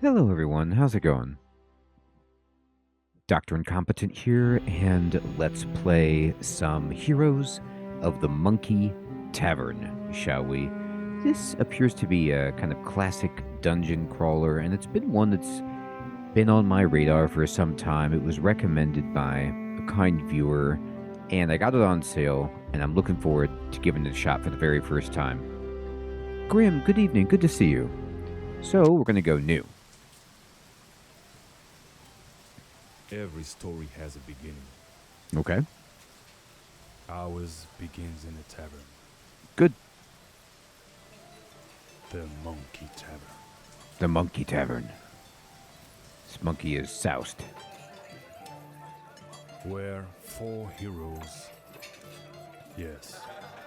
Hello, everyone. How's it going? Dr. Incompetent here, and let's play some Heroes of the Monkey Tavern, shall we? This appears to be a kind of classic dungeon crawler, and it's been one that's been on my radar for some time. It was recommended by a kind viewer, and I got it on sale, and I'm looking forward to giving it a shot for the very first time. Grim, good evening. Good to see you. So, we're going to go new. Every story has a beginning. Okay. Ours begins in a tavern. Good. The Monkey Tavern. The Monkey Tavern. This monkey is soused. Where 4 heroes, yes,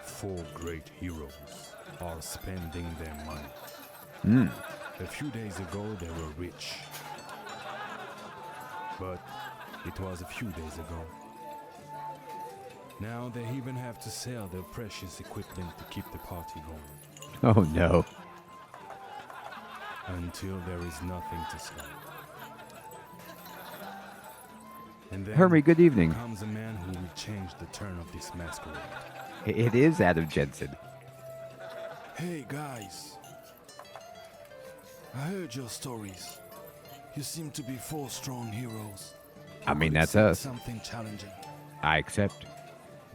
4 great heroes, are spending their money. A few days ago they were rich. But it was a few days ago. Now they even have to sell their precious equipment to keep the party going. Oh no. Until there is nothing to sell. And then Hermie, good evening. comes a man who will change the turn of this masquerade. It is Adam Jensen. Hey guys, I heard your stories. You seem to be 4 strong heroes. I mean, that's Accept us. Something challenging. I accept.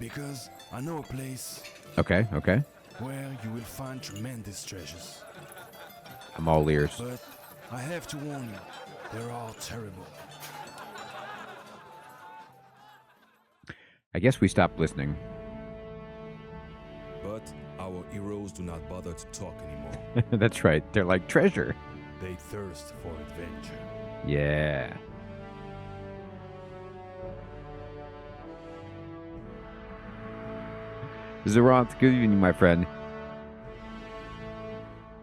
Because I know a place Okay. where you will find tremendous treasures. I'm all ears. But I have to warn you, they're all terrible. I guess we stopped listening. But our heroes do not bother to talk anymore. That's right. They're like treasure. They thirst for adventure. Yeah. Zeroth, good evening, my friend.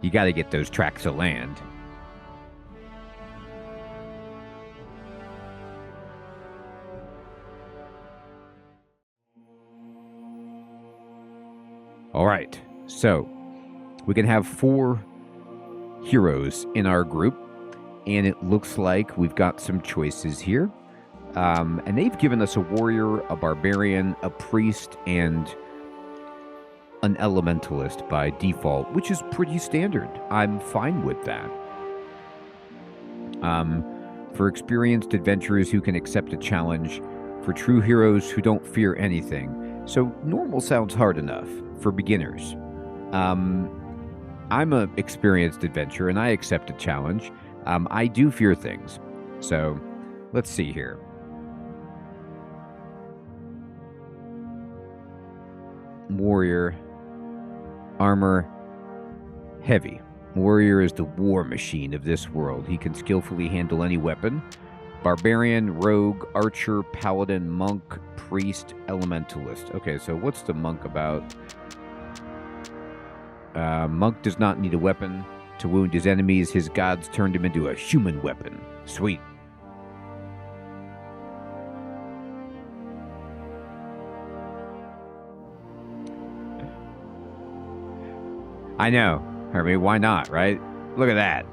You gotta get those tracts of land. All right, so we can have 4 heroes in our group, and it looks like we've got some choices here. And they've given us a warrior, a barbarian, a priest, and an elementalist by default, which is pretty standard. I'm fine with that. For experienced adventurers who can accept a challenge, for true heroes who don't fear anything. So normal sounds hard enough for beginners. I'm an experienced adventurer and I accept a challenge. I do fear things. So let's see here. Warrior. Armor. Heavy. Warrior is the war machine of this world. He can skillfully handle any weapon. Barbarian, rogue, archer, paladin, monk, priest, elementalist. Okay, so what's the monk about? Monk does not need a weapon to wound his enemies. His gods turned him into a human weapon. Sweet. I know. I mean, why not, right? Look at that.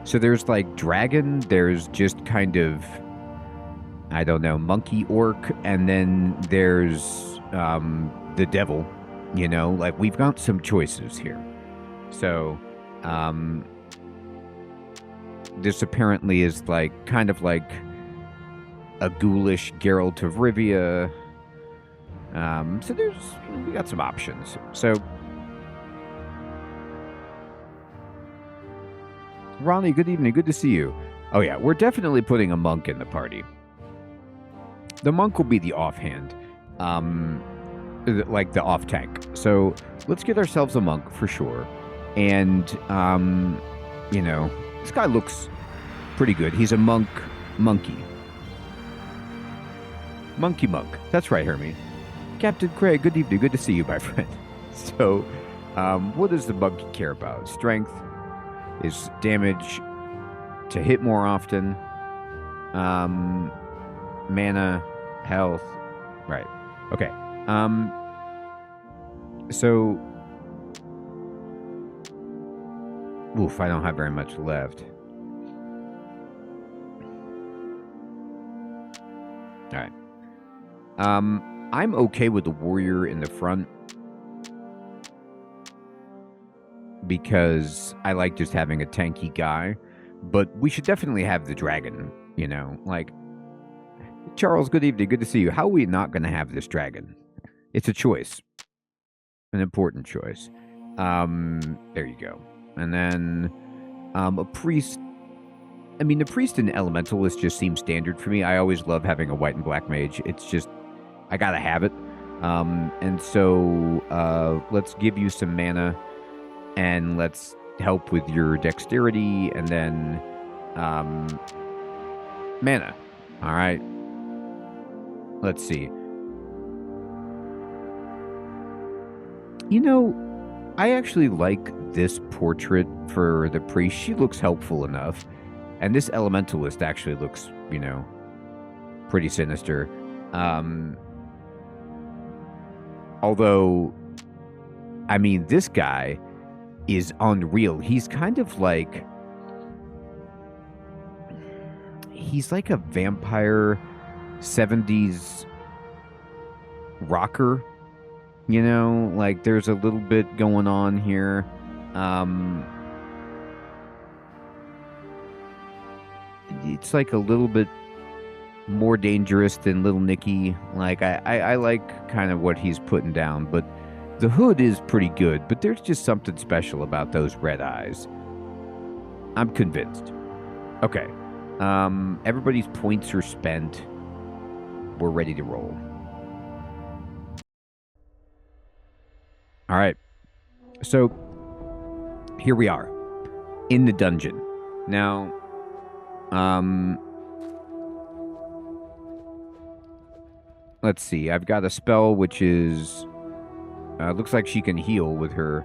So there's like dragon, there's just kind of, I don't know, monkey orc, and then there's the devil, you know? Like, we've got some choices here. So, this apparently is like, kind of like a ghoulish Geralt of Rivia. So we got some options. So, Ronnie, good evening. Good to see you. Oh, yeah, we're definitely putting a monk in the party. The monk will be the offhand, like the off tank. So let's get ourselves a monk for sure. And, you know, this guy looks pretty good. He's a monkey. Monkey monk. That's right, Hermie. Captain Craig, good evening. Good to see you, my friend. So, what does the monkey care about? Strength. Is damage to hit more often, mana, health, right? Okay. So, oof, I don't have very much left. All right. I'm okay with the warrior in the front because I like just having a tanky guy, but we should definitely have the dragon, you know, like, Charles, good evening, good to see you. How are we not going to have this dragon? It's a choice, an important choice. There you go. And then, a priest. I mean, the priest and elementalist just seems standard for me. I always love having a white and black mage. It's just, I gotta have it. And so, let's give you some mana, and let's help with your dexterity, and then, mana. All right. Let's see. You know, I actually like this portrait for the priest. She looks helpful enough. And this elementalist actually looks, you know, pretty sinister. Although, I mean, this guy is unreal. He's kind of like... He's like a vampire 70s rocker. You know, like there's a little bit going on here. It's like a little bit more dangerous than Little Nicky. Like, I like kind of what he's putting down, but the hood is pretty good, but there's just something special about those red eyes. I'm convinced. Okay. Everybody's points are spent. We're ready to roll. All right. So, here we are in the dungeon. Now, let's see. I've got a spell which is, looks like she can heal with her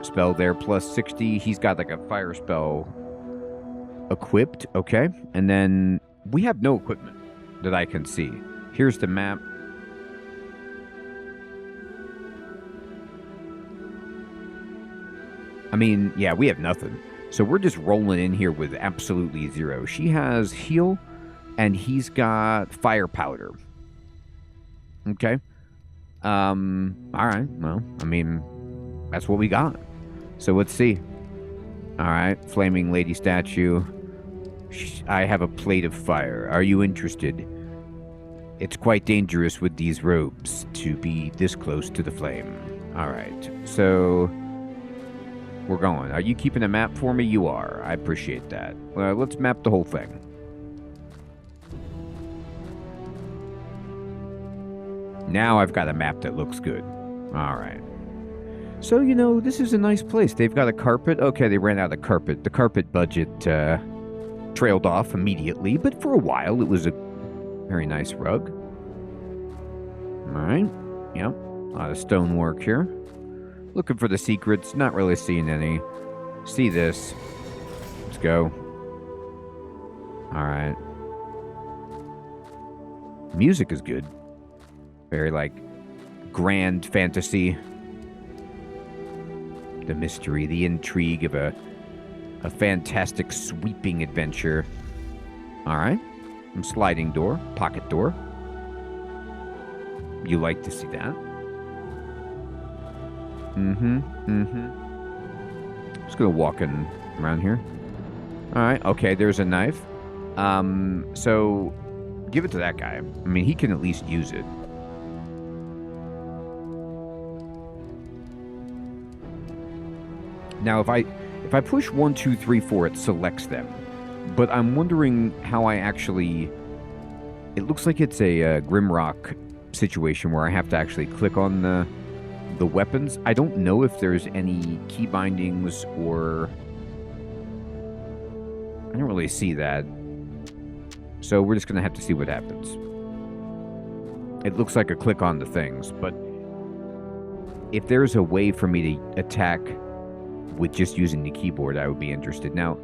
spell there, plus 60. He's got like a fire spell equipped. Okay. And then we have no equipment that I can see. Here's the map. I mean, yeah, we have nothing. So we're just rolling in here with absolutely zero. She has heal, and he's got fire powder. Okay. All right. Well, I mean, that's what we got. So let's see. All right. Flaming lady statue. I have a plate of fire. Are you interested? It's quite dangerous with these robes to be this close to the flame. All right. So... we're going. Are you keeping a map for me? You are. I appreciate that. Well, let's map the whole thing. Now I've got a map that looks good. All right. So, you know, this is a nice place. They've got a carpet. Okay, they ran out of carpet. The carpet budget trailed off immediately, but for a while it was a very nice rug. All right. Yep. A lot of stonework here. Looking for the secrets, not really seeing any. See this. Let's go. Alright. Music is good. Very, like, grand fantasy. The mystery, the intrigue of a fantastic sweeping adventure. Alright. Sliding door, pocket door. You like to see that. Just gonna walk in around here. Alright, okay, there's a knife. So give it to that guy. I mean, he can at least use it. Now, if I push 1, 2, 3, 4, it selects them. But I'm wondering how I actually... It looks like it's a Grimrock situation where I have to actually click on the weapons. I don't know if there's any key bindings or... I don't really see that. So we're just going to have to see what happens. It looks like a click on the things, but if there's a way for me to attack with just using the keyboard, I would be interested. Now,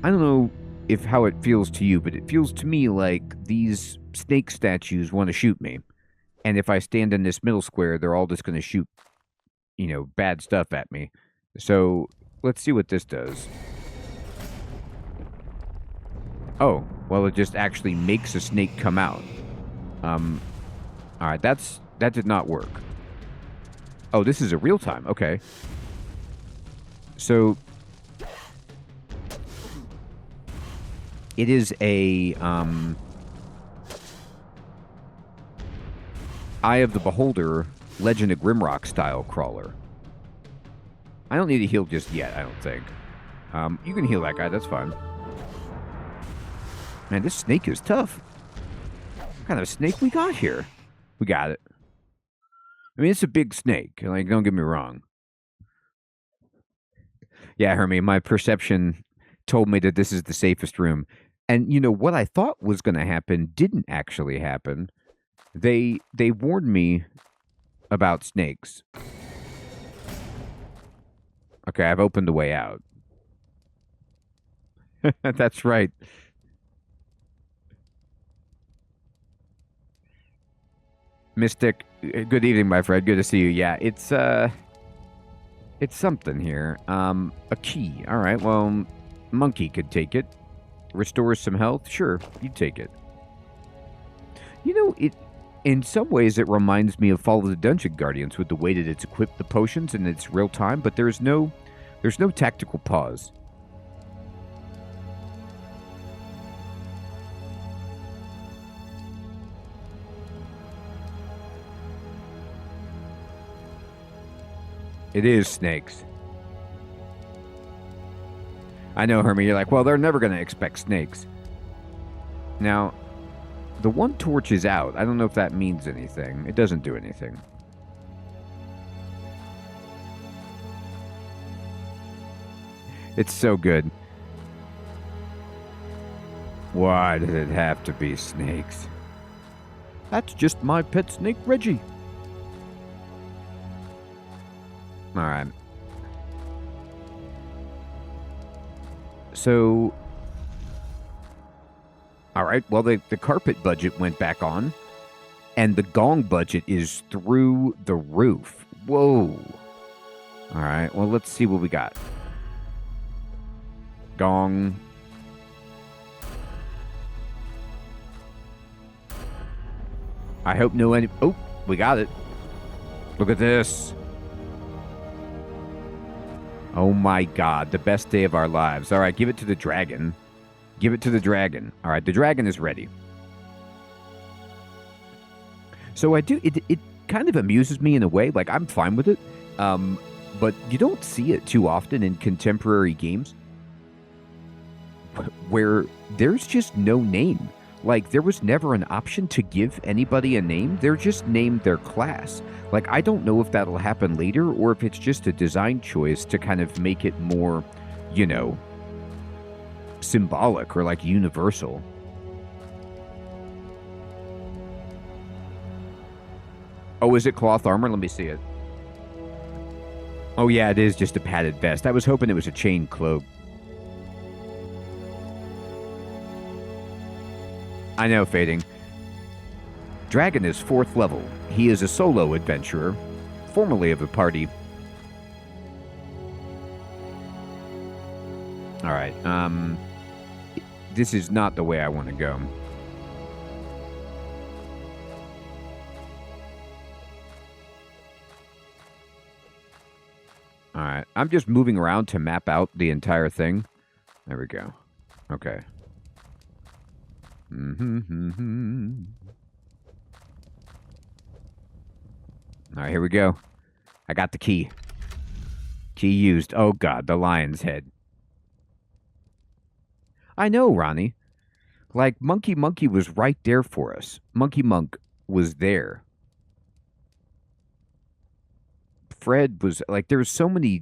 I don't know if how it feels to you, but it feels to me like these snake statues want to shoot me. And if I stand in this middle square, they're all just going to shoot, you know, bad stuff at me. So let's see what this does. Oh, Well, it just actually makes a snake come out. Alright, that did not work. Oh, this is a real time. Okay. So it is a Eye of the Beholder, Legend of Grimrock style crawler. I don't need to heal just yet, I don't think. You can heal that guy, that's fine. Man, this snake is tough. What kind of snake we got here? We got it. I mean, it's a big snake. Like, don't get me wrong. Yeah, Hermie, my perception told me that this is the safest room. And, you know, what I thought was going to happen didn't actually happen. They warned me about snakes. Okay, I've opened the way out. That's right. Mystic, good evening, my friend. Good to see you. Yeah, it's something here. A key. All right, well, Monkey could take it. Restores some health. Sure, you take it. You know, in some ways, it reminds me of Fall of the Dungeon Guardians with the way that it's equipped the potions and it's real time, but there's no tactical pause. It is snakes. I know, Hermie, you're like, well, they're never going to expect snakes. Now, the one torch is out. I don't know if that means anything. It doesn't do anything. It's so good. Why did it have to be snakes? That's just my pet snake, Reggie. All right. So, all right, well, the carpet budget went back on, and the gong budget is through the roof. Whoa. All right, well, let's see what we got. Gong. I hope no any... Oh, we got it. Look at this. Oh my god, the best day of our lives. All right, give it to the dragon. Give it to the dragon. All right, the dragon is ready. So it kind of amuses me in a way. Like, I'm fine with it. But you don't see it too often in contemporary games where there's just no name. Like, there was never an option to give anybody a name. They're just named their class. Like, I don't know if that'll happen later or if it's just a design choice to kind of make it more, you know, symbolic or, like, universal. Oh, is it cloth armor? Let me see it. Oh, yeah, it is just a padded vest. I was hoping it was a chain cloak. I know, Fading. Dragon is 4th level. He is a solo adventurer, formerly of the party. Alright, this is not the way I want to go. Alright, I'm just moving around to map out the entire thing. There we go. Okay. Alright, here we go. I got the key. Key used. Oh god, the lion's head. I know, Ronnie. Like, Monkey was right there for us. Monkey Monk was there. Fred was, like, there's so many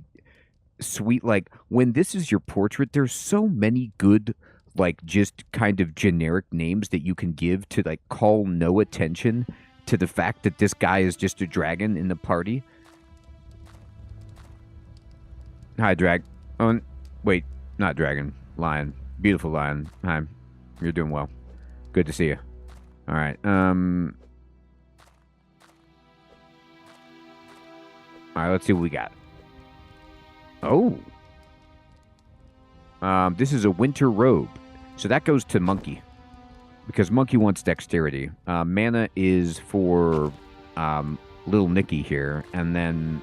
sweet, like, when this is your portrait, there's so many good, like, just kind of generic names that you can give to, like, call no attention to the fact that this guy is just a dragon in the party. Hi, Drag. Oh, wait, not dragon. Lion. Beautiful lion. Hi. You're doing well. Good to see you. All right. All right, let's see what we got. Oh. This is a winter robe. So that goes to Monkey. Because Monkey wants dexterity. Mana is for little Nicky here, and then...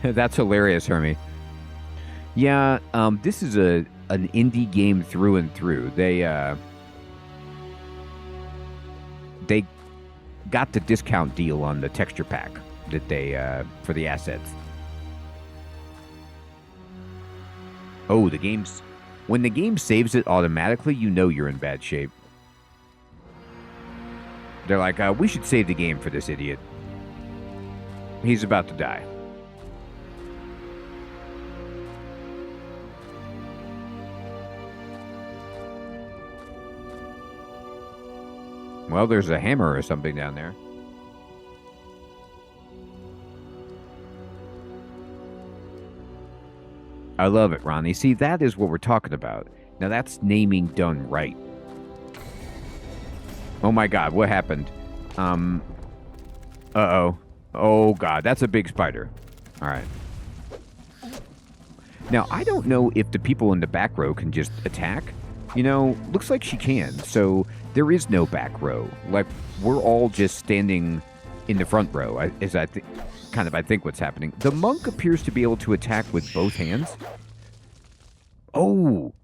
That's hilarious, Hermie. Yeah, this is an indie game through and through. They got the discount deal on the texture pack that they for the assets. Oh, when the game saves it automatically, you know you're in bad shape. They're like, we should save the game for this idiot. He's about to die. Well, there's a hammer or something down there. I love it, Ronnie. See, that is what we're talking about. Now, that's naming done right. Oh, my God. What happened? Uh-oh. Oh, God. That's a big spider. All right. Now, I don't know if the people in the back row can just attack. You know, looks like she can. So... there is no back row. Like, we're all just standing in the front row, I think what's happening. The monk appears to be able to attack with both hands. Oh!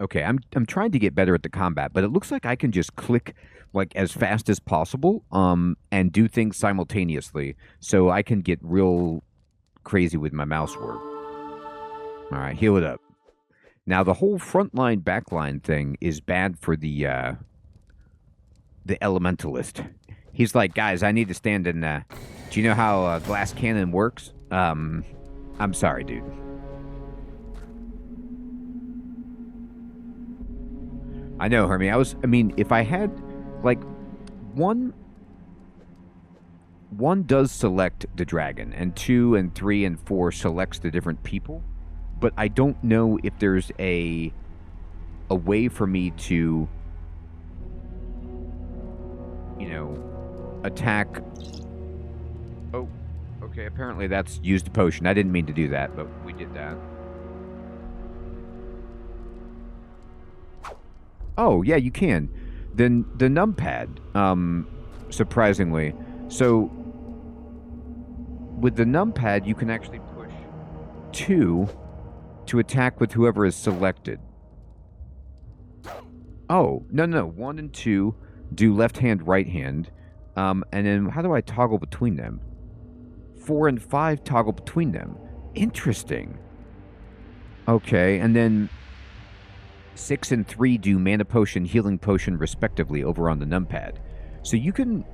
Okay, I'm trying to get better at the combat, but it looks like I can just click, like, as fast as possible, and do things simultaneously, so I can get real crazy with my mouse work. Alright, heal it up. Now, the whole frontline, backline thing is bad for the elementalist. He's like, guys, I need to stand in, do you know how a glass cannon works? I'm sorry, dude. I know, Hermie. If I had, like, one does select the dragon, and 2 and 3 and 4 selects the different people. But I don't know if there's a way for me to, you know, attack. Oh, okay. Apparently that's used a potion. I didn't mean to do that, but we did that. Oh, yeah, you can. Then the numpad, surprisingly. So with the numpad, you can actually push 2 to attack with whoever is selected. Oh, no. 1 and 2 do left hand, right hand. And then how do I toggle between them? 4 and 5 toggle between them. Interesting. Okay, and then 6 and 3 do mana potion, healing potion, respectively, over on the numpad. So you can...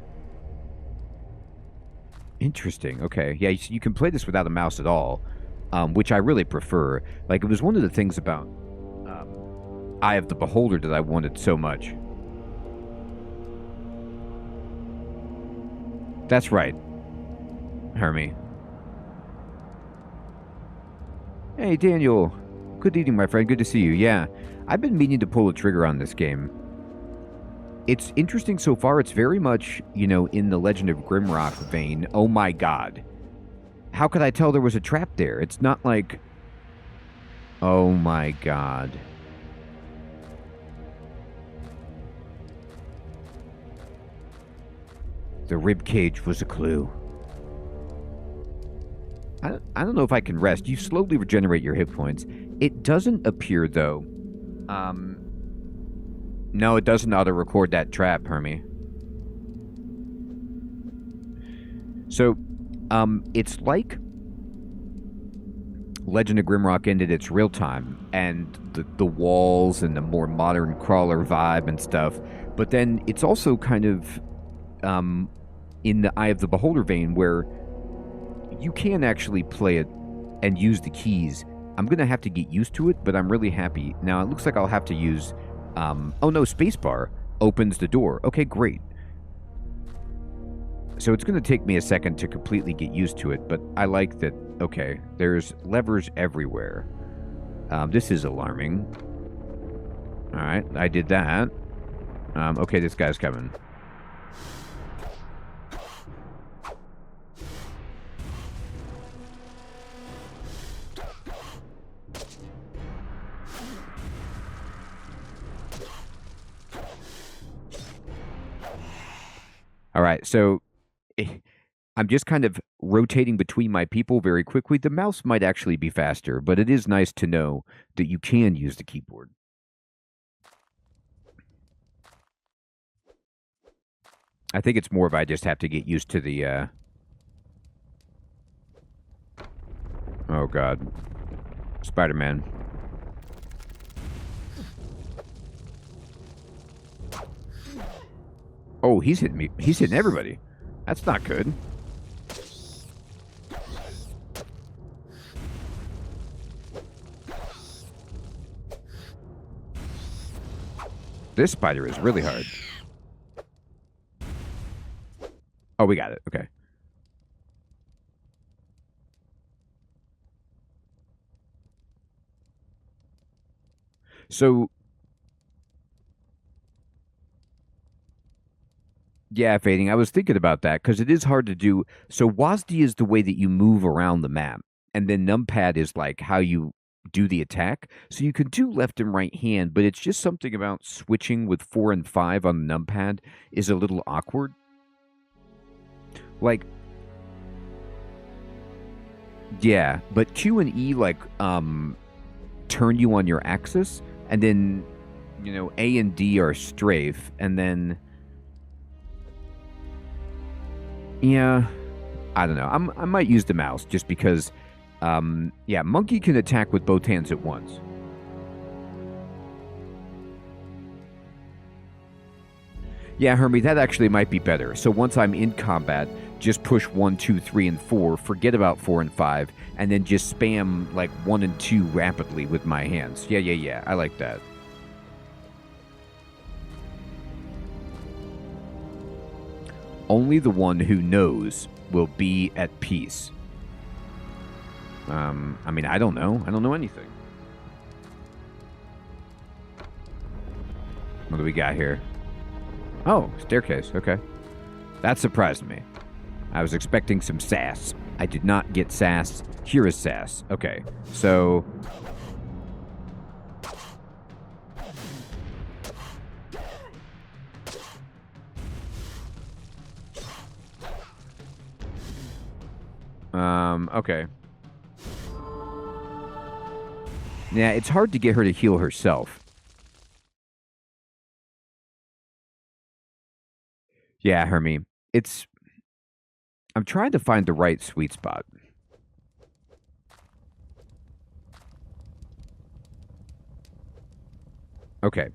Interesting, okay. Yeah, you can play this without a mouse at all. Which I really prefer. Like, it was one of the things about Eye of the Beholder that I wanted so much. That's right, Hermie. Hey, Daniel. Good evening, my friend. Good to see you. Yeah, I've been meaning to pull the trigger on this game. It's interesting so far. It's very much, you know, in the Legend of Grimrock vein. Oh, my God. How could I tell there was a trap there? It's not like... Oh my God. The ribcage was a clue. I don't know if I can rest. You slowly regenerate your hit points. It doesn't appear, though. No, it doesn't auto-record that trap, Hermie. So... it's like Legend of Grimrock ended its real time, and the walls and the more modern crawler vibe and stuff. But then it's also kind of in the Eye of the Beholder vein, where you can actually play it and use the keys. I'm going to have to get used to it, but I'm really happy. Now, it looks like I'll have to use... oh no, spacebar opens the door. Okay, great. So it's going to take me a second to completely get used to it, but I like that, okay, there's levers everywhere. This is alarming. Alright, I did that. Okay, this guy's coming. All right, so I'm just kind of rotating between my people very quickly. The mouse might actually be faster, but it is nice to know that you can use the keyboard. I think it's more of I just have to get used to the, oh, God. Spider-Man. Oh, he's hitting me. He's hitting everybody. That's not good. This spider is really hard. Oh, we got it. Okay. So, yeah, Fading, I was thinking about that because it is hard to do. So, WASD is the way that you move around the map, and then numpad is like how you do the attack. So, you can do left and right hand, but it's just something about switching with 4 and 5 on the numpad is a little awkward. Like, yeah, but Q and E, like, turn you on your axis, and then, you know, A and D are strafe, and then, yeah, I don't know. I might use the mouse just because, yeah, Monkey can attack with both hands at once. Yeah, Hermie, that actually might be better. So once I'm in combat, just push 1, 2, 3, and 4, forget about 4 and 5, and then just spam like 1 and 2 rapidly with my hands. Yeah, I like that. Only the one who knows will be at peace. I mean, I don't know. I don't know anything. What do we got here? Oh, staircase. Okay. That surprised me. I was expecting some sass. I did not get sass. Here is sass. Okay. So... okay. Yeah, it's hard to get her to heal herself. Yeah, Hermie. It's... I'm trying to find the right sweet spot. Okay.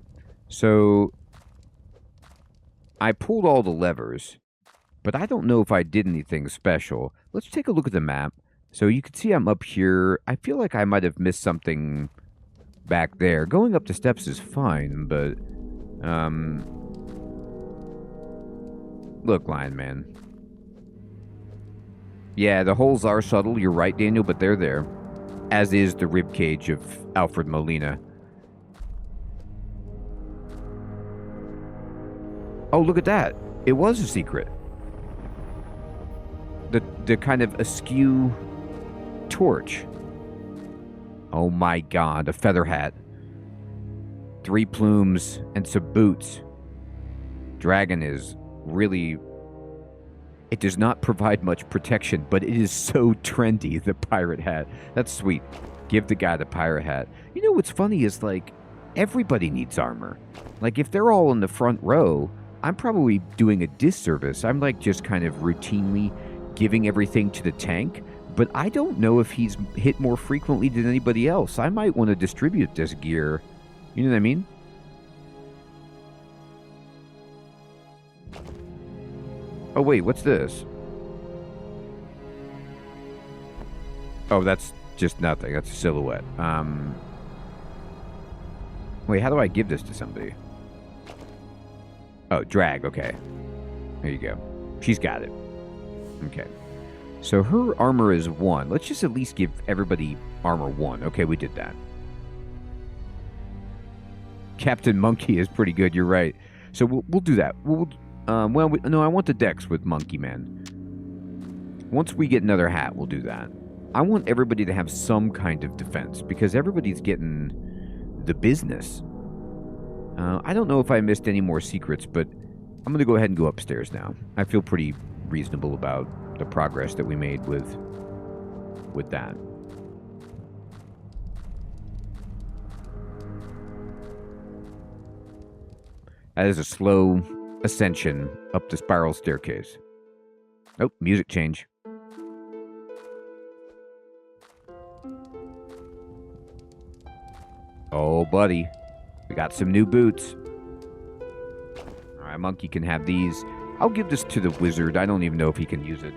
So... I pulled all the levers, but I don't know if I did anything special. Let's take a look at the map. So you can see I'm up here. I feel like I might have missed something back there. Going up the steps is fine, but... Look, Lion Man. Yeah, the holes are subtle. You're right, Daniel, but they're there. As is the ribcage of Alfred Molina. Oh, look at that. It was a secret. The kind of askew torch. Oh my God, a feather hat. 3 plumes and some boots. Dragon is really... It does not provide much protection, but it is so trendy, the pirate hat. That's sweet. Give the guy the pirate hat. You know what's funny is, like, everybody needs armor. Like, if they're all in the front row, I'm probably doing a disservice. I'm, like, just kind of routinely giving everything to the tank, but I don't know if he's hit more frequently than anybody else. I might want to distribute this gear. You know what I mean? Oh, wait, what's this? Oh, that's just nothing. That's a silhouette. Wait, how do I give this to somebody? Oh, drag, okay. There you go. She's got it. Okay. So her armor is 1. Let's just at least give everybody armor 1. Okay, we did that. Captain Monkey is pretty good, you're right. So we'll do that. No, I want the dex with Monkey Man. Once we get another hat, we'll do that. I want everybody to have some kind of defense, because everybody's getting the business. I don't know if I missed any more secrets, but... I'm going to go ahead and go upstairs now. I feel pretty reasonable about the progress that we made with that. That is a slow ascension up the spiral staircase. Oh, music change. Oh, buddy. We got some new boots. Alright, Monkey can have these. I'll give this to the wizard. I don't even know if he can use it.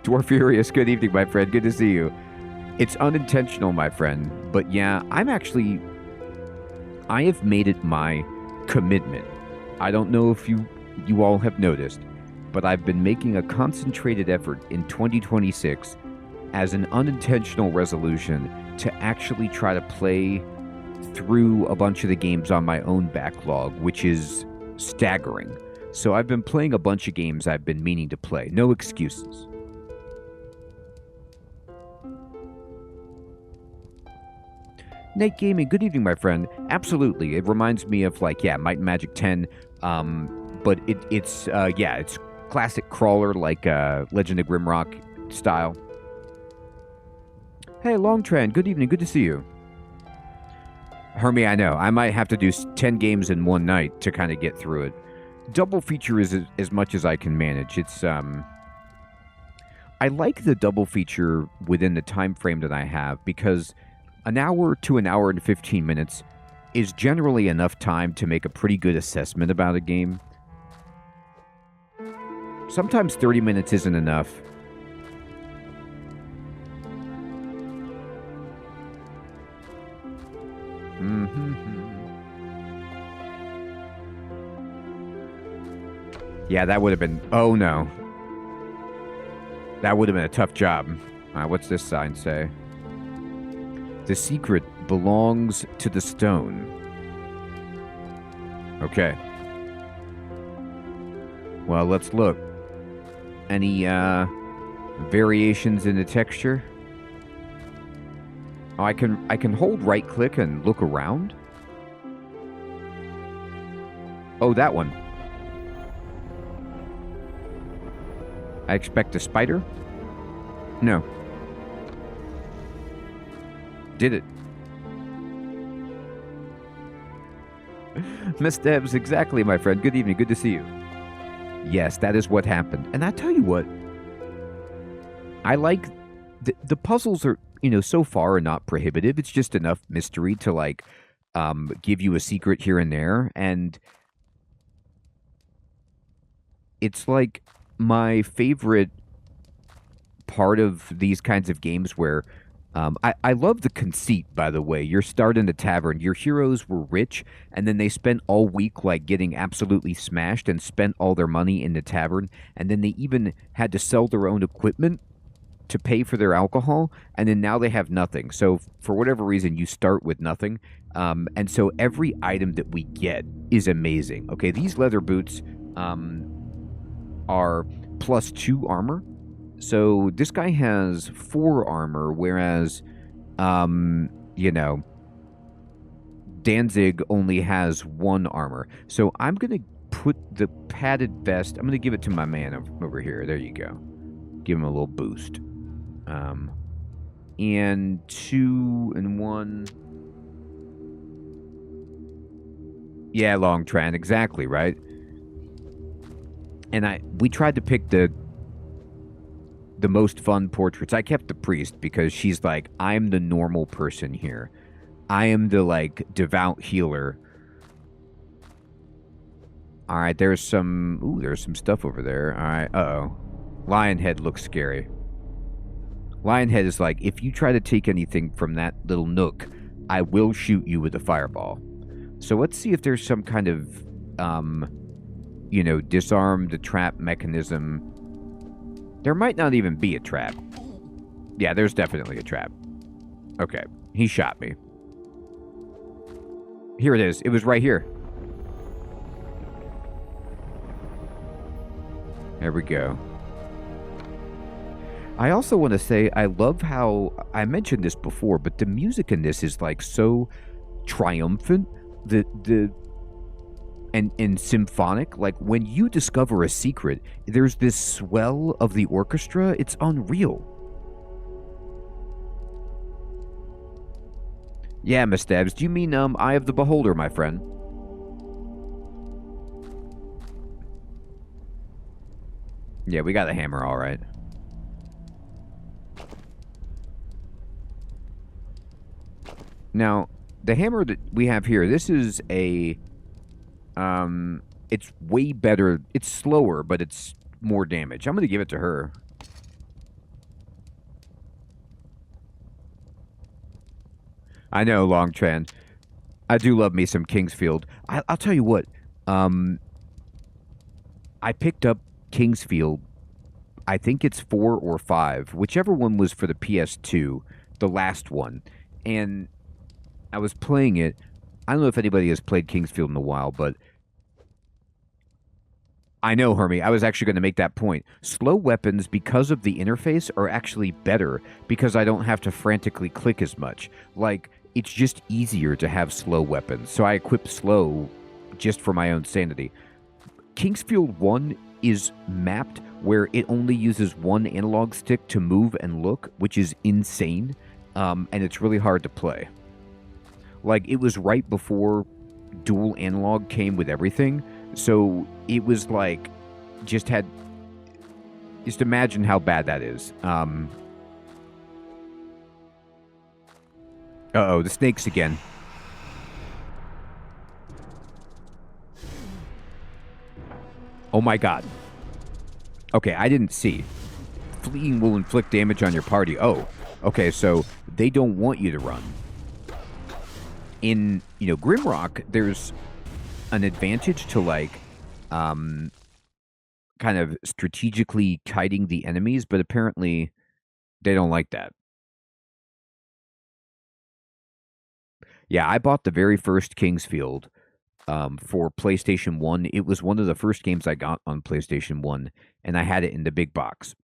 Dwarf Furious, good evening, my friend. Good to see you. It's unintentional, my friend. But yeah, I have made it my commitment. I don't know if you all have noticed, but I've been making a concentrated effort in 2026 as an unintentional resolution to actually try to play through a bunch of the games on my own backlog, which is staggering. So I've been playing a bunch of games I've been meaning to play. No excuses. Nate Gaming, good evening, my friend. Absolutely. It reminds me of, like, yeah, Might and Magic 10. But it's classic crawler, like Legend of Grimrock style. Hey, Longtrend, good evening. Good to see you. Hermie, I know. I might have to do 10 games in one night to kind of get through it. Double feature is as much as I can manage. It's, I like the double feature within the time frame that I have because an hour to an hour and 15 minutes is generally enough time to make a pretty good assessment about a game. Sometimes 30 minutes isn't enough. Yeah, that would have been... Oh, no. That would have been a tough job. What's this sign say? The secret belongs to the stone. Okay. Well, let's look. Any variations in the texture? Oh, I can hold right click and look around. Oh, that one. I expect a spider? No. Did it. Miss Debs, exactly, my friend. Good evening. Good to see you. Yes, that is what happened. And I tell you what, I like the puzzles are, so far are not prohibitive. It's just enough mystery to like give you a secret here and there. And it's like my favorite part of these kinds of games where I love the conceit, by the way. You're starting the tavern. Your heroes were rich, and then they spent all week like getting absolutely smashed and spent all their money in the tavern, and then they even had to sell their own equipment to pay for their alcohol, and then now they have nothing. So for whatever reason, you start with nothing. And so every item that we get is amazing. Okay, these leather boots are +2 armor. So this guy has 4 armor, whereas, Danzig only has 1 armor. So I'm going to put the padded vest, I'm going to give it to my man over here. There you go. Give him a little boost. And 2 and 1. Yeah, Longtran, exactly, right? And we tried to pick the most fun portraits. I kept the priest because she's like, I'm the normal person here. I am the, like, devout healer. All right, there's some stuff over there. All right, uh-oh. Lionhead looks scary. Lionhead is like, if you try to take anything from that little nook, I will shoot you with a fireball. So let's see if there's some kind of, disarm the trap mechanism. There might not even be a trap. Yeah, there's definitely a trap. Okay, he shot me. Here it is. It was right here. There we go. I also want to say I love how, I mentioned this before, but the music in this is like so triumphant, and symphonic. Like, when you discover a secret, there's this swell of the orchestra. It's unreal. Yeah, Miss Stabs, do you mean Eye of the Beholder, my friend? Yeah, we got a hammer, all right. Now, the hammer that we have here, this is a it's way better. It's slower, but it's more damage. I'm going to give it to her. I know, Longtran. I do love me some Kingsfield. I'll tell you what. I picked up Kingsfield. I think it's 4 or 5, whichever one was for the PS2, the last one. And I was playing it. I don't know if anybody has played Kingsfield in a while, but I know, Hermie. I was actually going to make that point. Slow weapons, because of the interface, are actually better because I don't have to frantically click as much. Like, it's just easier to have slow weapons. So I equip slow just for my own sanity. Kingsfield 1 is mapped where it only uses one analog stick to move and look, which is insane. And it's really hard to play. Like, it was right before dual analog came with everything. So it was like, just imagine how bad that is. Uh-oh, the snakes again. Oh my god. Okay, I didn't see. Fleeing will inflict damage on your party. Oh, okay, so they don't want you to run. In, Grimrock, there's an advantage to, like, kind of strategically kiting the enemies, but apparently they don't like that. Yeah, I bought the very first Kingsfield for PlayStation 1. It was one of the first games I got on PlayStation 1, and I had it in the big box.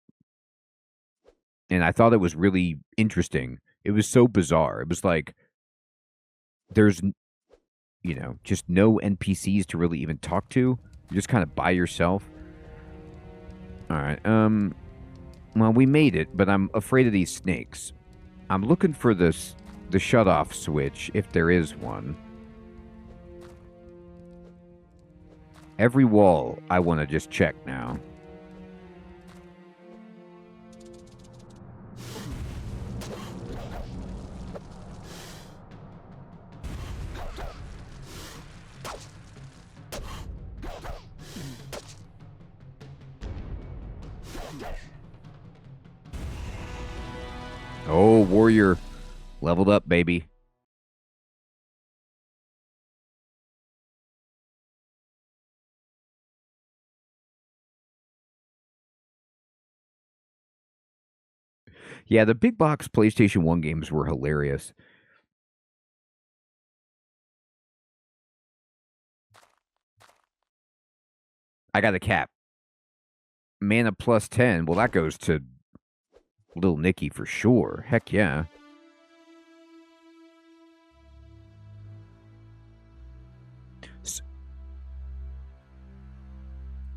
And I thought it was really interesting. It was so bizarre. It was like, there's, just no NPCs to really even talk to. You're just kind of by yourself. All right. Well, we made it, but I'm afraid of these snakes. I'm looking for the shut-off switch, if there is one. Every wall I want to just check now. Oh, warrior. Leveled up, baby. Yeah, the big box PlayStation 1 games were hilarious. I got a cap. Mana plus 10. Well, that goes to Little Nicky for sure. Heck yeah.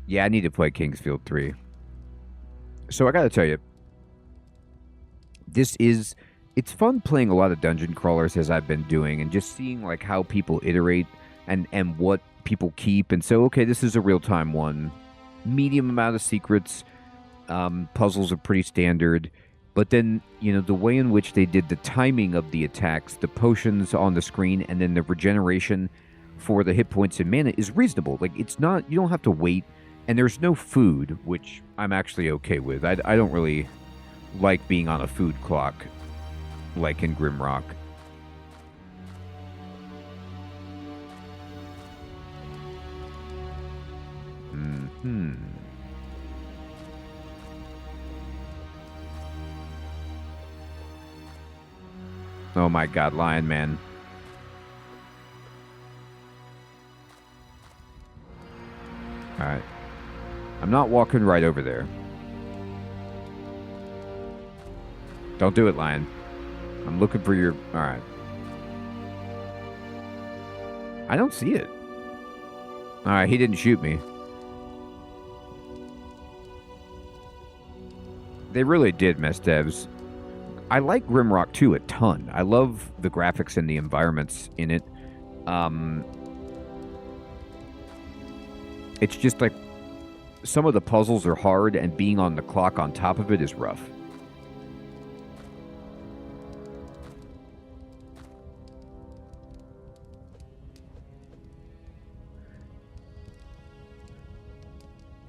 Yeah, I need to play Kingsfield 3. So I gotta tell you, it's fun playing a lot of dungeon crawlers as I've been doing, and just seeing like how people iterate and what people keep. And so, okay, this is a real-time one. Medium amount of secrets. Puzzles are pretty standard. But then, the way in which they did the timing of the attacks, the potions on the screen, and then the regeneration for the hit points and mana is reasonable. Like, it's not, you don't have to wait. And there's no food, which I'm actually okay with. I don't really like being on a food clock like in Grimrock. Oh my god, Lion Man. Alright. I'm not walking right over there. Don't do it, Lion. I'm looking for your... Alright. I don't see it. All right, he didn't shoot me. They really did, mess devs. I like Grimrock 2 a ton. I love the graphics and the environments in it. It's just like some of the puzzles are hard, and being on the clock on top of it is rough.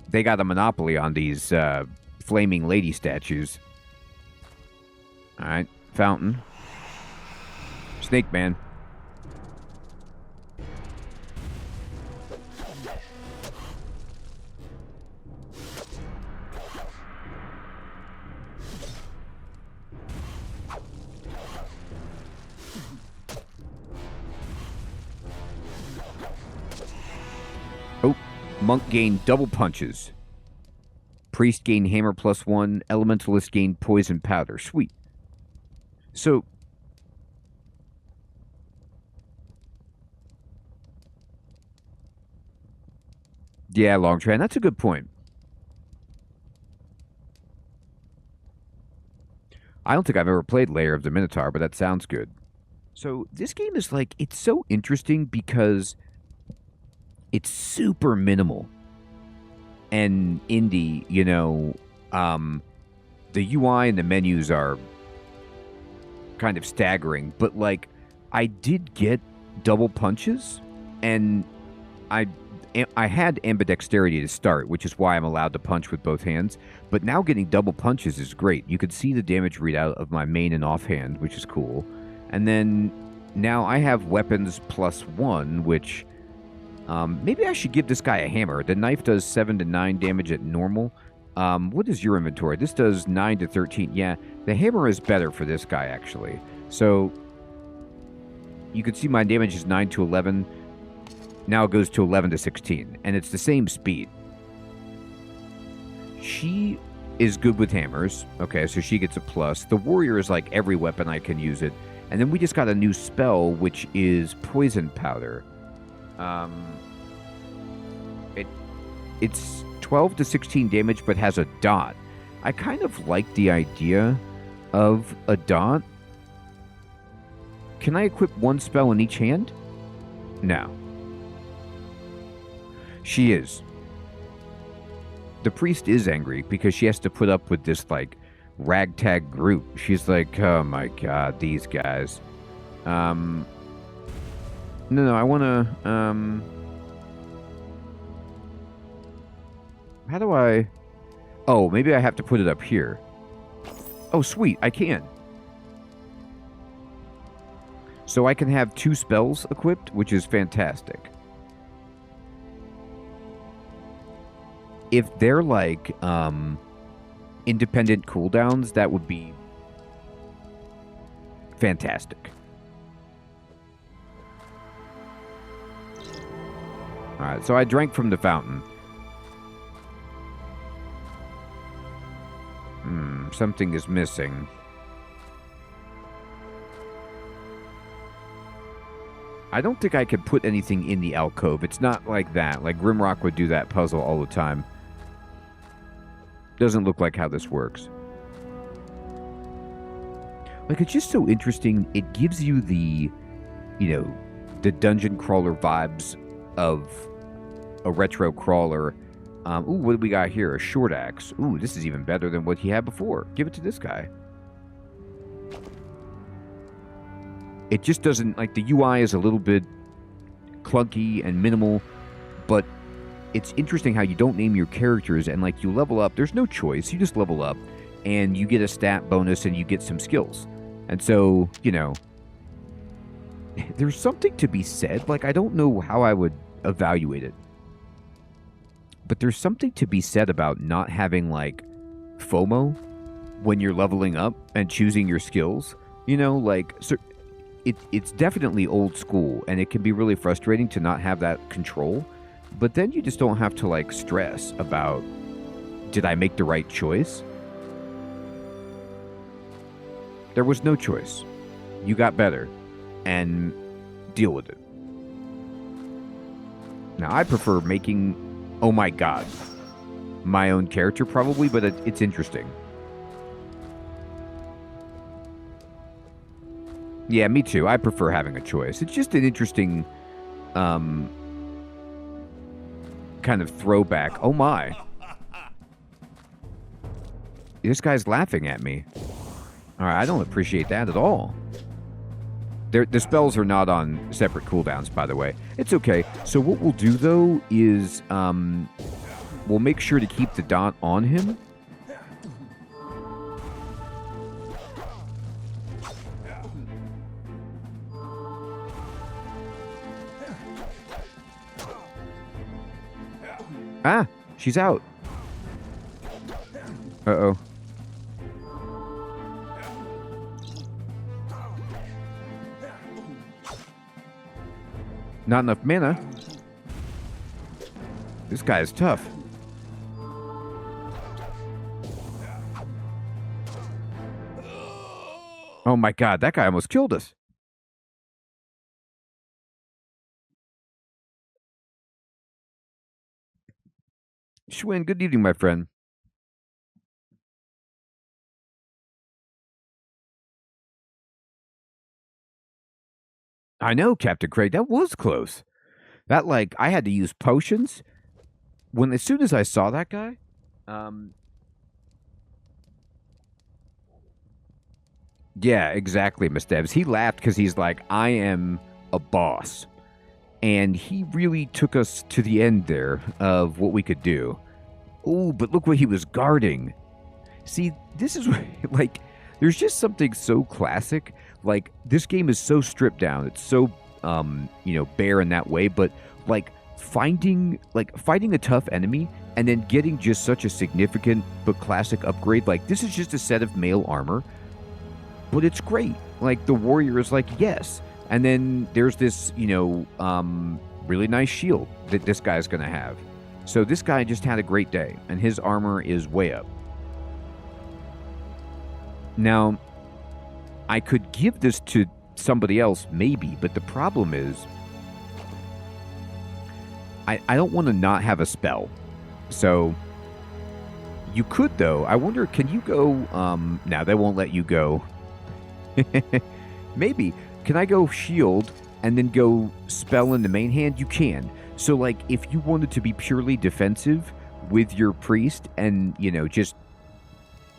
They got a monopoly on these flaming lady statues. All right, fountain. Snake man. Oh, monk gain double punches. Priest gain hammer +1. Elementalist gain poison powder. Sweet. So, yeah, Longtran, that's a good point. I don't think I've ever played Lair of the Minotaur, but that sounds good. So this game is like, it's so interesting because it's super minimal and indie, you know. The UI and the menus are kind of staggering, but like I did get double punches, and I had ambidexterity to start, which is why I'm allowed to punch with both hands. But now getting double punches is great. You could see the damage readout of my main and offhand, which is cool. And then now I have weapons +1, which maybe I should give this guy a hammer. The knife does 7 to 9 damage at normal. What is your inventory? This does 9 to 13. Yeah, the hammer is better for this guy, actually. So you can see my damage is 9 to 11. Now it goes to 11 to 16, and it's the same speed. She is good with hammers. Okay, so she gets a plus. The warrior is like every weapon I can use it. And then we just got a new spell, which is poison powder. It's 12 to 16 damage, but has a dot. I kind of like the idea of a dot. Can I equip one spell in each hand? No. She is. The priest is angry because she has to put up with this, like, ragtag group. She's like, oh my god, these guys. No, I want to, how do I... Oh, maybe I have to put it up here. Oh, sweet, I can. So I can have 2 spells equipped, which is fantastic. If they're like independent cooldowns, that would be fantastic. Alright, so I drank from the fountain. Something is missing. I don't think I could put anything in the alcove. It's not like that. Like Grimrock would do that puzzle all the time. Doesn't look like how this works. Like, it's just so interesting. It gives you the, you know, the dungeon crawler vibes of a retro crawler. Ooh, what do we got here? A short axe. Ooh, this is even better than what he had before. Give it to this guy. It just doesn't, like, the UI is a little bit clunky and minimal, but it's interesting how you don't name your characters, and, like, you level up. There's no choice. You just level up, and you get a stat bonus, and you get some skills. And so, you know, there's something to be said. Like, I don't know how I would evaluate it, but there's something to be said about not having, like, FOMO when you're leveling up and choosing your skills. You know, like, so it's definitely old school, and it can be really frustrating to not have that control. But then you just don't have to, like, stress about, did I make the right choice? There was no choice. You got better, and deal with it. Now, I prefer making, oh my god, my own character probably, but it's interesting. Yeah, me too. I prefer having a choice. It's just an interesting kind of throwback. Oh my. This guy's laughing at me. All right, I don't appreciate that at all. The spells are not on separate cooldowns, by the way. It's okay. So what we'll do, though, is we'll make sure to keep the dot on him. Ah, she's out. Uh-oh. Not enough mana. This guy is tough. Oh my god, that guy almost killed us. Schwinn, good evening, my friend. I know, Captain Craig, that was close. That, like, I had to use potions. As soon as I saw that guy, yeah, exactly, Miss Debs. He laughed because he's like, I am a boss. And he really took us to the end there of what we could do. Oh, but look what he was guarding. See, this is, like, there's just something so classic. Like, this game is so stripped down. It's so, bare in that way. But, like, fighting a tough enemy and then getting just such a significant but classic upgrade. Like, this is just a set of mail armor. But it's great. Like, the warrior is like, yes. And then there's this, really nice shield that this guy's going to have. So this guy just had a great day, and his armor is way up. Now, I could give this to somebody else, maybe, but the problem is I don't want to not have a spell. So you could, though. I wonder, can you go... no, they won't let you go. Maybe. Can I go shield and then go spell in the main hand? You can. So, like, if you wanted to be purely defensive with your priest and, just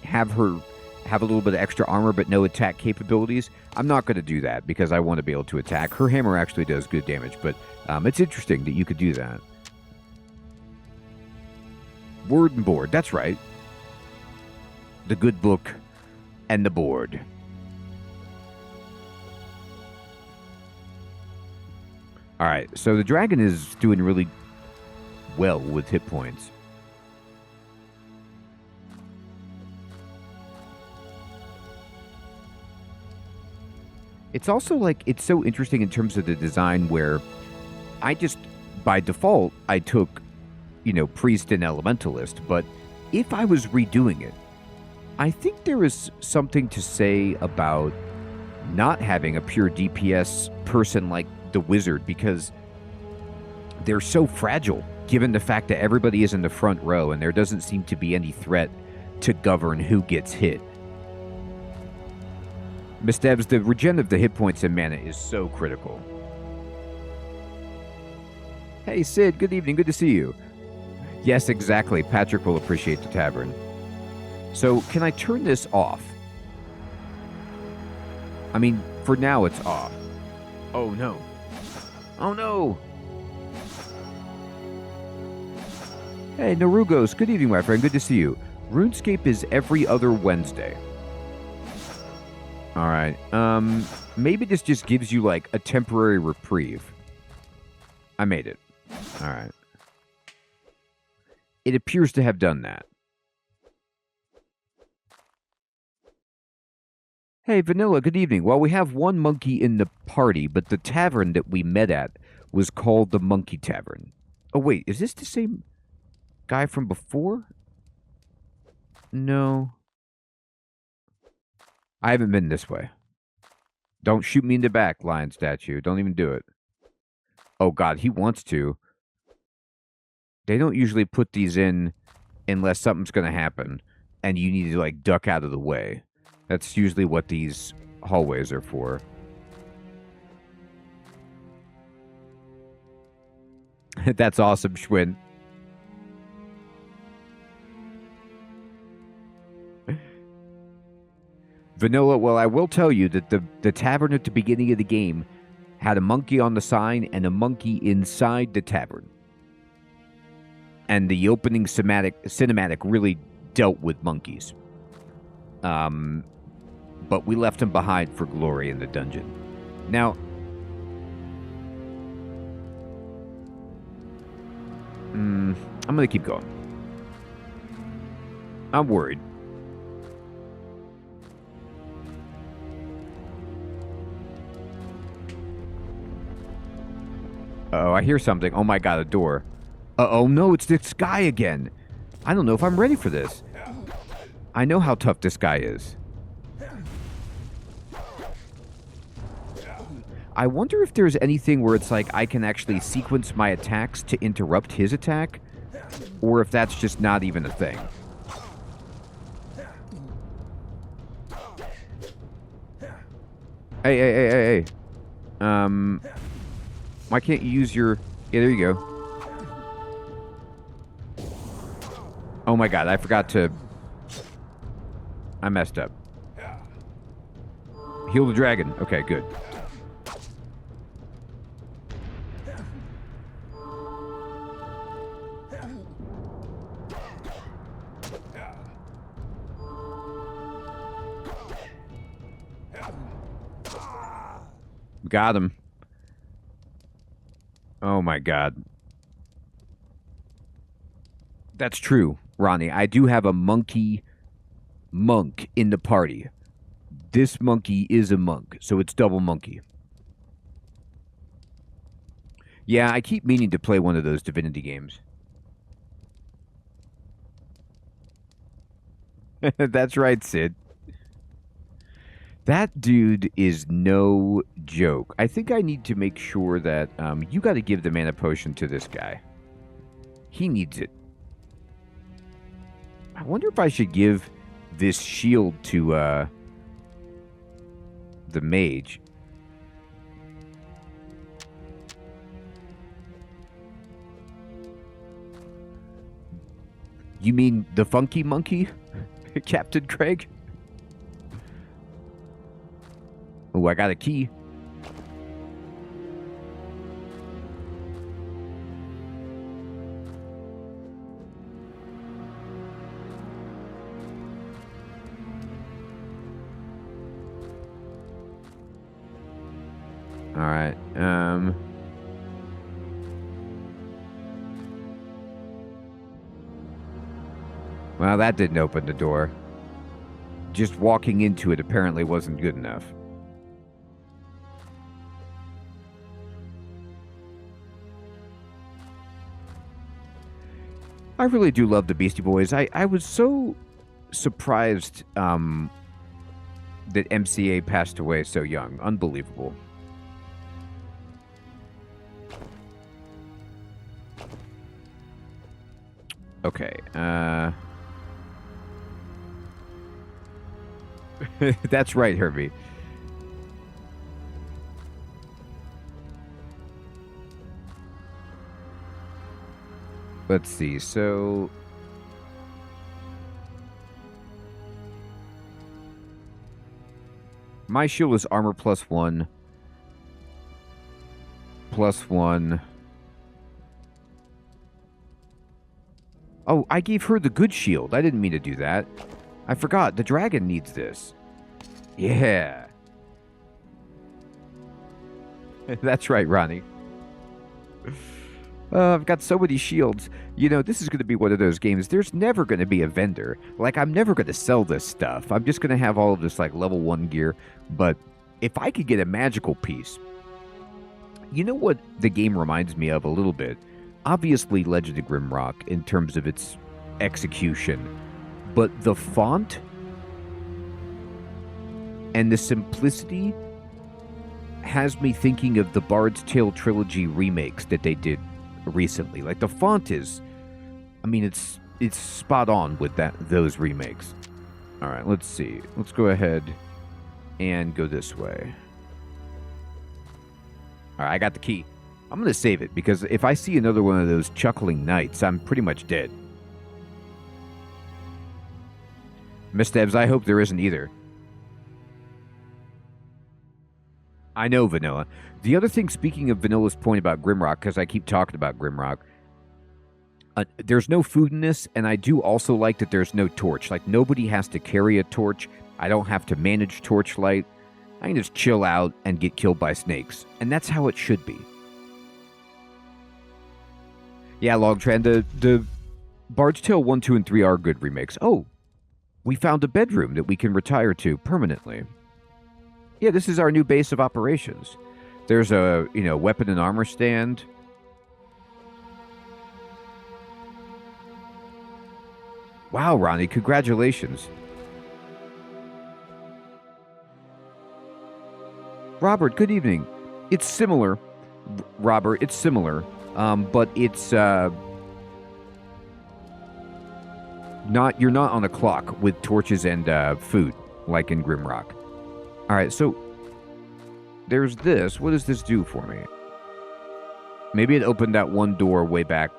have her have a little bit of extra armor but no attack capabilities, I'm not going to do that because I want to be able to attack. Her hammer actually does good damage, but it's interesting that you could do that. Word and board. That's right. The good book and the board. All right, so the dragon is doing really well with hit points. It's also like, it's so interesting in terms of the design where I just, by default, I took, priest and elementalist, but if I was redoing it, I think there is something to say about not having a pure DPS person like the wizard, because they're so fragile given the fact that everybody is in the front row and there doesn't seem to be any threat to govern who gets hit. Miss Debs, the regen of the hit points and mana is so critical. Hey Sid, good evening, good to see you. Yes, exactly, Patrick will appreciate the tavern. So can I turn this off? I mean, for now it's off. Oh no. Oh no! Hey, Narugos, good evening, my friend. Good to see you. RuneScape is every other Wednesday. Alright, maybe this just gives you, like, a temporary reprieve. I made it. Alright. It appears to have done that. Hey, Vanilla, good evening. Well, we have one monkey in the party, but the tavern that we met at was called the Monkey Tavern. Oh, wait, is this the same guy from before? No. I haven't been this way. Don't shoot me in the back, lion statue. Don't even do it. Oh, God, he wants to. They don't usually put these in unless something's going to happen and you need to, like, duck out of the way. That's usually what these hallways are for. That's awesome, Schwinn. Vanilla, well, I will tell you that the tavern at the beginning of the game had a monkey on the sign and a monkey inside the tavern. And the opening cinematic really dealt with monkeys. But we left him behind for glory in the dungeon. Now, I'm going to keep going. I'm worried. Uh-oh, I hear something. Oh my god, a door. Uh-oh, no, it's this guy again. I don't know if I'm ready for this. I know how tough this guy is. I wonder if there's anything where it's like I can actually sequence my attacks to interrupt his attack, or if that's just not even a thing. Hey. Why can't you use your... Yeah, there you go. Oh my god, I forgot to... I messed up. Heal the dragon. Okay, good. Got him. Oh my god. That's true, Ronnie. I do have a monk in the party. This monkey is a monk, so it's double monkey. Yeah, I keep meaning to play one of those Divinity games. That's right, Sid. That dude is no joke. I think I need to make sure that you got to give the mana potion to this guy. He needs it. I wonder if I should give this shield to the mage. You mean the funky monkey, Captain Craig? Oh, I got a key. All right. Well, that didn't open the door. Just walking into it apparently wasn't good enough. I really do love the Beastie Boys. I was so surprised that MCA passed away so young. Unbelievable. Okay. That's right, Herbie. Let's see, so... My shield is armor +1. +1. Oh, I gave her the good shield. I didn't mean to do that. I forgot. The dragon needs this. Yeah. That's right, Ronnie. I've got so many shields. You know, this is going to be one of those games. There's never going to be a vendor. Like, I'm never going to sell this stuff. I'm just going to have all of this, like, level 1 gear. But if I could get a magical piece... You know what the game reminds me of a little bit? Obviously, Legend of Grimrock in terms of its execution. But the font and the simplicity has me thinking of the Bard's Tale trilogy remakes that they did recently. Like, the font is I mean, it's spot on with those remakes. All right, let's see. Let's go ahead and go this way. All right, I got the key. I'm going to save it because if I see another one of those chuckling knights, I'm pretty much dead. Miss Debs, I hope there isn't either. I know, Vanilla. The other thing, speaking of Vanilla's point about Grimrock, because I keep talking about Grimrock, there's no food in this, and I do also like that there's no torch. Like, nobody has to carry a torch. I don't have to manage torchlight. I can just chill out and get killed by snakes. And that's how it should be. Yeah, Longtrend, the Bard's Tale 1, 2, and 3 are good remakes. Oh, we found a bedroom that we can retire to permanently. Yeah, this is our new base of operations. There's a, weapon and armor stand. Wow, Ronnie, congratulations. Robert, good evening. It's similar, Robert, it's similar, but it's you're not on a clock with torches and food, like in Grimrock. Alright, so there's this. What does this do for me? Maybe it opened that one door way back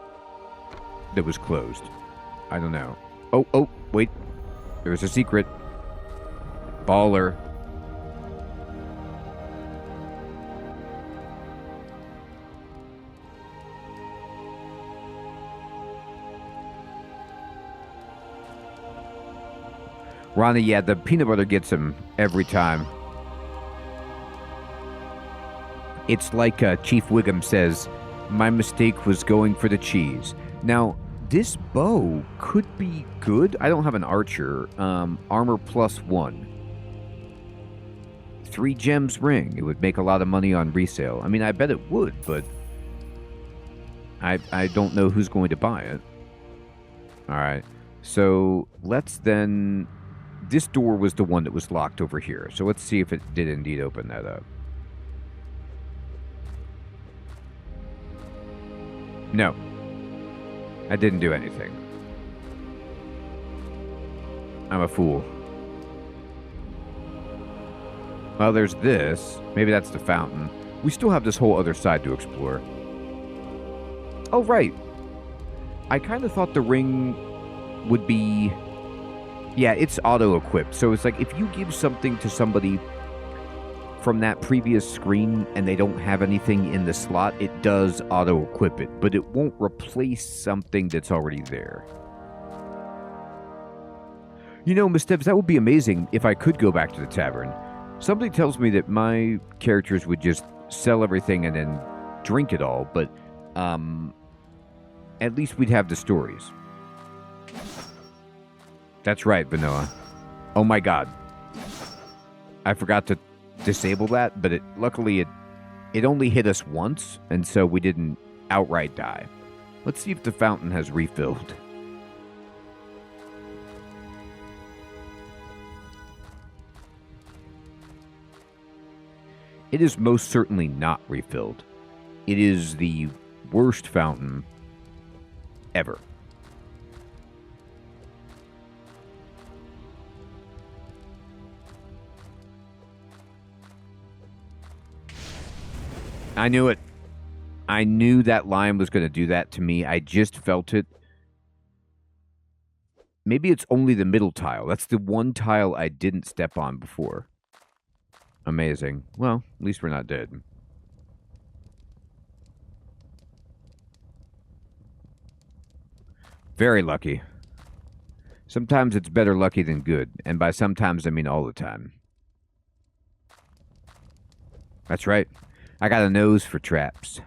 that was closed. I don't know. Oh, wait. There's a secret. Baller. Ronnie, yeah, the peanut butter gets him every time. It's like Chief Wiggum says, my mistake was going for the cheese. Now, this bow could be good. I don't have an archer. Armor +1. 3 gems ring. It would make a lot of money on resale. I mean, I bet it would, but I don't know who's going to buy it. Alright, so let's then... This door was the one that was locked over here. So let's see if it did indeed open that up. No. I didn't do anything. I'm a fool. Well, there's this. Maybe that's the fountain. We still have this whole other side to explore. Oh, right. I kind of thought the ring would be... Yeah, it's auto-equipped. So it's like if you give something to somebody from that previous screen and they don't have anything in the slot, it does auto-equip it, but it won't replace something that's already there. You know, Miss Debs, that would be amazing if I could go back to the tavern. Something tells me that my characters would just sell everything and then drink it all, but at least we'd have the stories. That's right, Vanilla. Oh my god. I forgot to disable that, but luckily it only hit us once, and so we didn't outright die. Let's see if the fountain has refilled. It is most certainly not refilled. It is the worst fountain ever. I knew it. I knew that line was going to do that to me. I just felt it. Maybe it's only the middle tile. That's the one tile I didn't step on before. Amazing. Well, at least we're not dead. Very lucky. Sometimes it's better lucky than good. And by sometimes, I mean all the time. That's right. I got a nose for traps.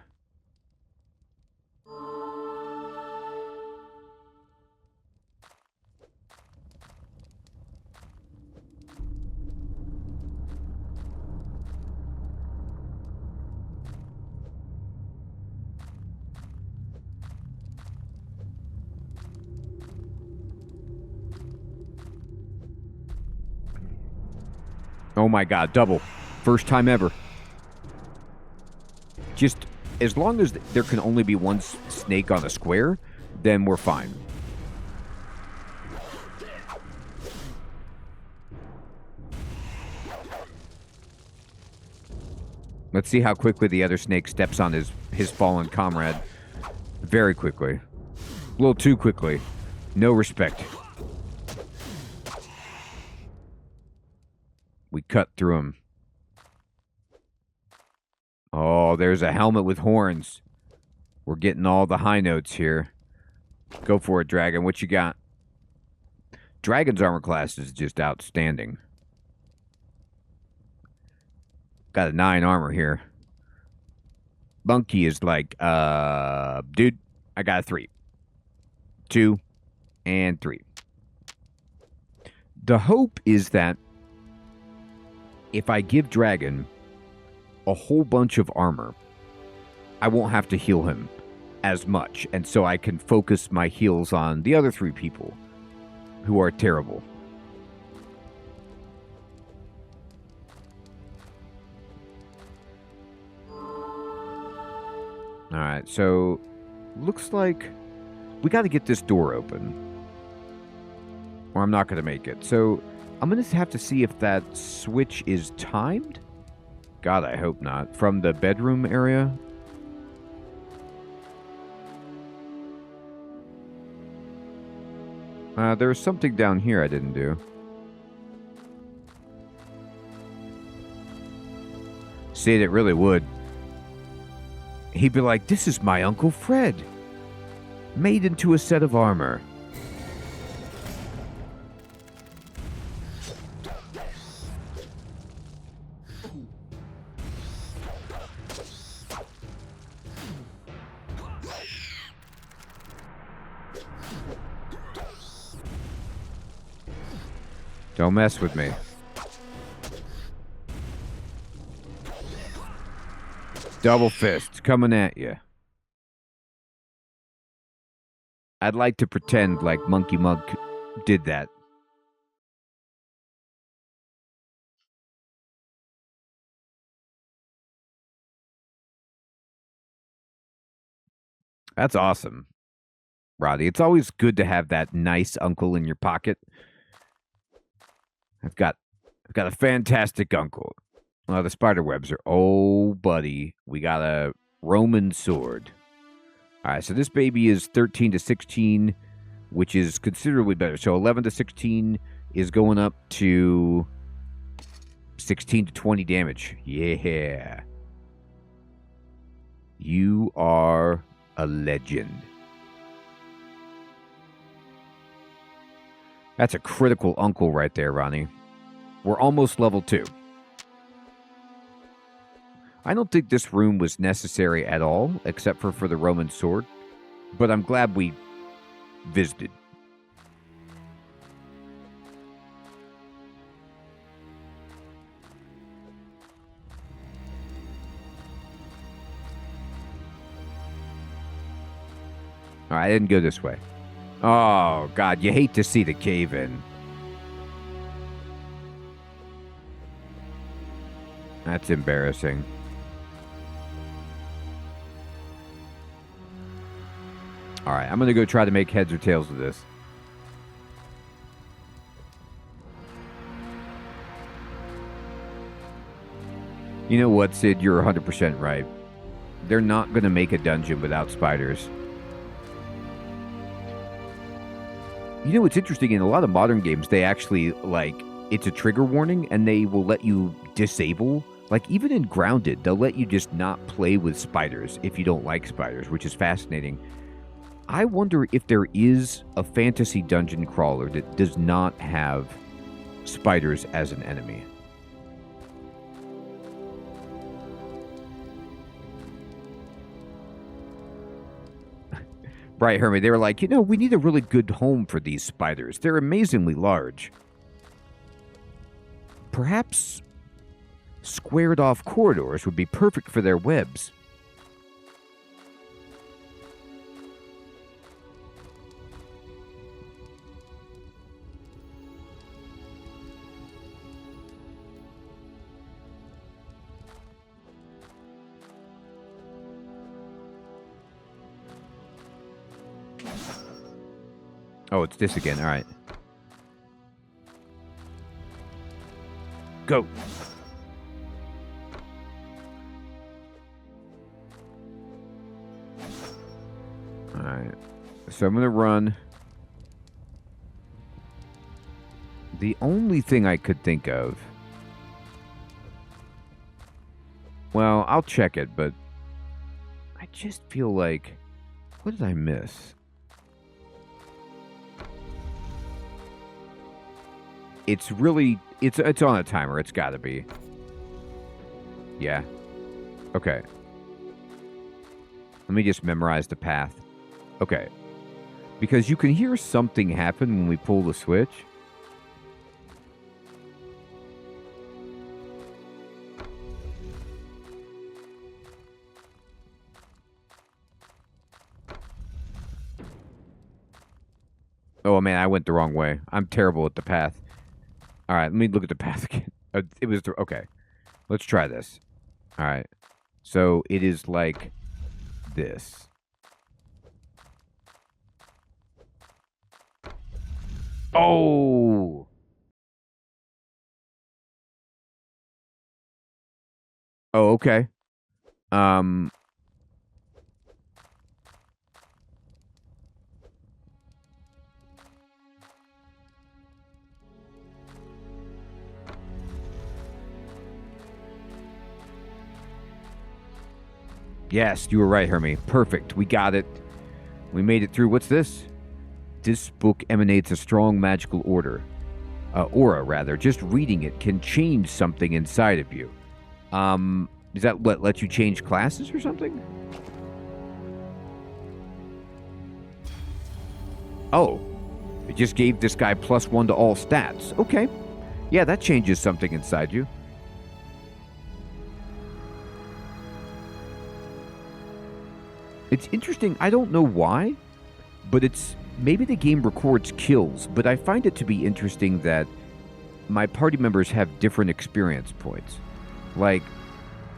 Oh my god, double. First time ever. Just as long as there can only be one snake on a square, then we're fine. Let's see how quickly the other snake steps on his fallen comrade. Very quickly. A little too quickly. No respect. We cut through him. Oh, there's a helmet with horns. We're getting all the high notes here. Go for it, Dragon. What you got? Dragon's armor class is just outstanding. Got a 9 armor here. Monkey is like, dude, I got a 3. 2 and 3. The hope is that if I give Dragon a whole bunch of armor, I won't have to heal him as much, and so I can focus my heals on the other 3 people who are terrible. Alright, so looks like we got to get this door open, or I'm not going to make it. So I'm going to have to see if that switch is timed. God, I hope not. From the bedroom area. There was something down here I didn't do. See, it really would. He'd be like, this is my Uncle Fred. Made into a set of armor. Don't mess with me. Double fist coming at you. I'd like to pretend like Monkey Monk did that. That's awesome, Roddy. It's always good to have that nice uncle in your pocket. I've got a fantastic uncle. The spider webs are... Oh, buddy. We got a Roman sword. All right, so this baby is 13 to 16, which is considerably better. So 11 to 16 is going up to 16 to 20 damage. Yeah. You are a legend. That's a critical uncle right there, Ronnie. We're almost level 2. I don't think this room was necessary at all, except for the Roman sword. But I'm glad we visited. All right, I didn't go this way. Oh, God, you hate to see the cave in. That's embarrassing. All right, I'm going to go try to make heads or tails of this. You know what, Sid? You're 100% right. They're not going to make a dungeon without spiders. You know what's interesting? In a lot of modern games, they actually, like, it's a trigger warning, and they will let you disable. Like, even in Grounded, they'll let you just not play with spiders if you don't like spiders, which is fascinating. I wonder if there is a fantasy dungeon crawler that does not have spiders as an enemy. Right, Hermie. They were like, you know, we need a really good home for these spiders. They're amazingly large. Perhaps squared off corridors would be perfect for their webs. Oh, it's this again. All right. Go. All right. So I'm going to run. The only thing I could think of. Well, I'll check it, but I just feel like, what did I miss? It's really, it's on a timer. It's got to be. Yeah. Okay. Let me just memorize the path. Okay. Because you can hear something happen when we pull the switch. Oh, man, I went the wrong way. I'm terrible at the path. All right, let me look at the path again. It was... Okay. Let's try this. All right. So, it is like this. Oh! Oh, okay. Yes, you were right, Hermie. Perfect. We got it. We made it through. What's this? This book emanates a strong magical aura, rather. Just reading it can change something inside of you. Does that let you change classes or something? Oh, it just gave this guy +1 to all stats. Okay. Yeah, that changes something inside you. It's interesting. I don't know why, but it's... Maybe the game records kills, but I find it to be interesting that my party members have different experience points. Like,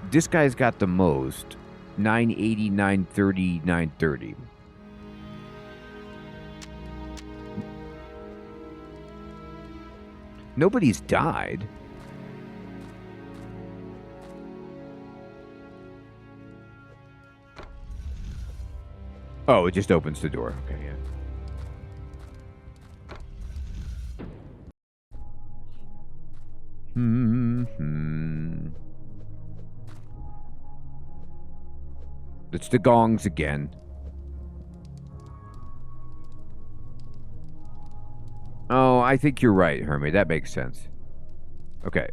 this guy's got the most. 980, 930, 930. Nobody's died. Oh, it just opens the door. Okay, yeah. It's the gongs again. Oh, I think you're right, Hermie. That makes sense. Okay.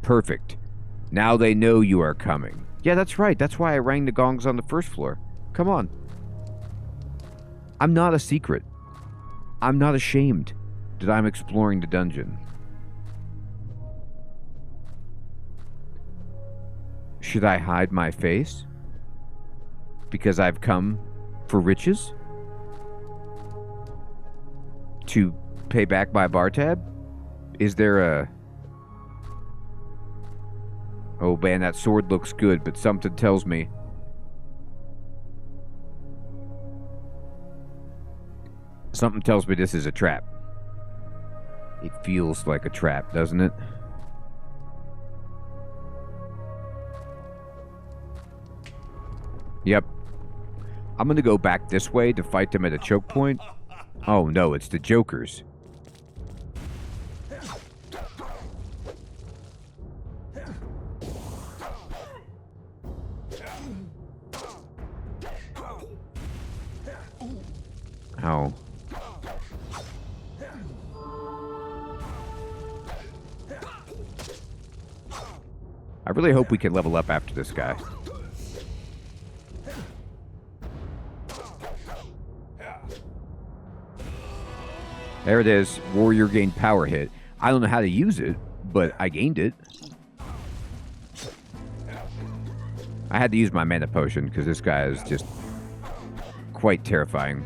Perfect. Now they know you are coming. Yeah, that's right. That's why I rang the gongs on the first floor. Come on. I'm not a secret. I'm not ashamed that I'm exploring the dungeon. Should I hide my face? Because I've come for riches? To pay back my bar tab? Is there a... Oh man, that sword looks good, but something tells me... Something tells me this is a trap. It feels like a trap, doesn't it? Yep. I'm gonna go back this way to fight them at a choke point. Oh no, it's the jokers. Ow. I really hope we can level up after this guy. There it is. Warrior gained power hit. I don't know how to use it, but I gained it. I had to use my mana potion because this guy is just quite terrifying.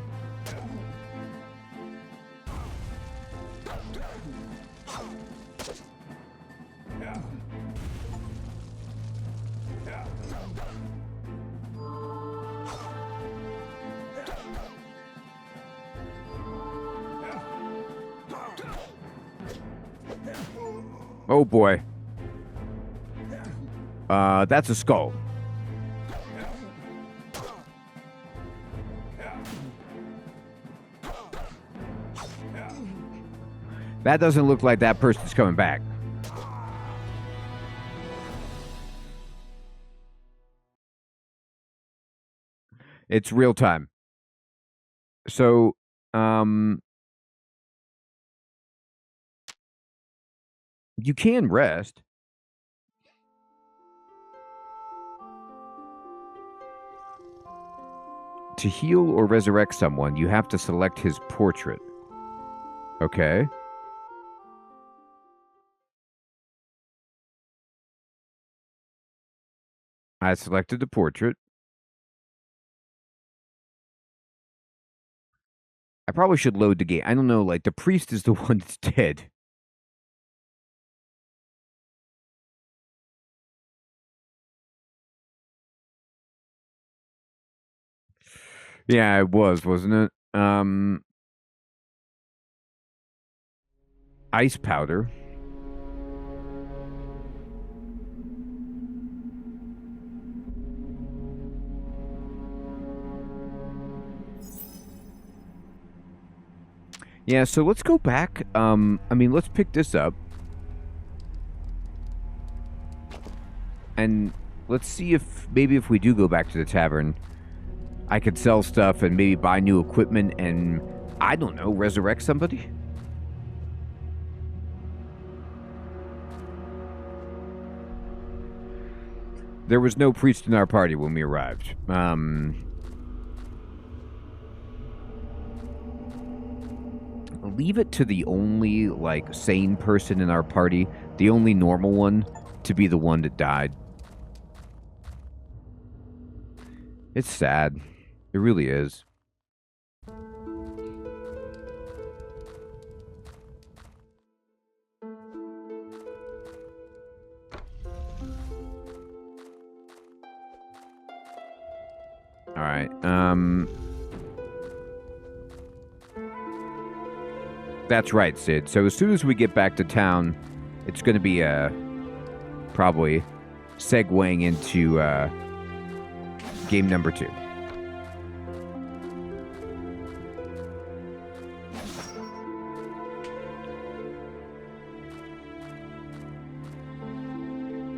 Oh boy. That's a skull. That doesn't look like that person's coming back. It's real time. So, you can rest. To heal or resurrect someone, you have to select his portrait. Okay. I selected the portrait. I probably should load the game. I don't know, like, the priest is the one that's dead. Yeah, it was, wasn't it? Ice powder. Yeah, so let's go back. I mean, let's pick this up. And let's see if maybe if we do go back to the tavern, I could sell stuff and maybe buy new equipment and, I don't know, resurrect somebody? There was no priest in our party when we arrived. Leave it to the only, like, sane person in our party, the only normal one, to be the one that died. It's sad. It really is. All right. That's right, Sid. So as soon as we get back to town, it's going to be probably segueing into game number 2.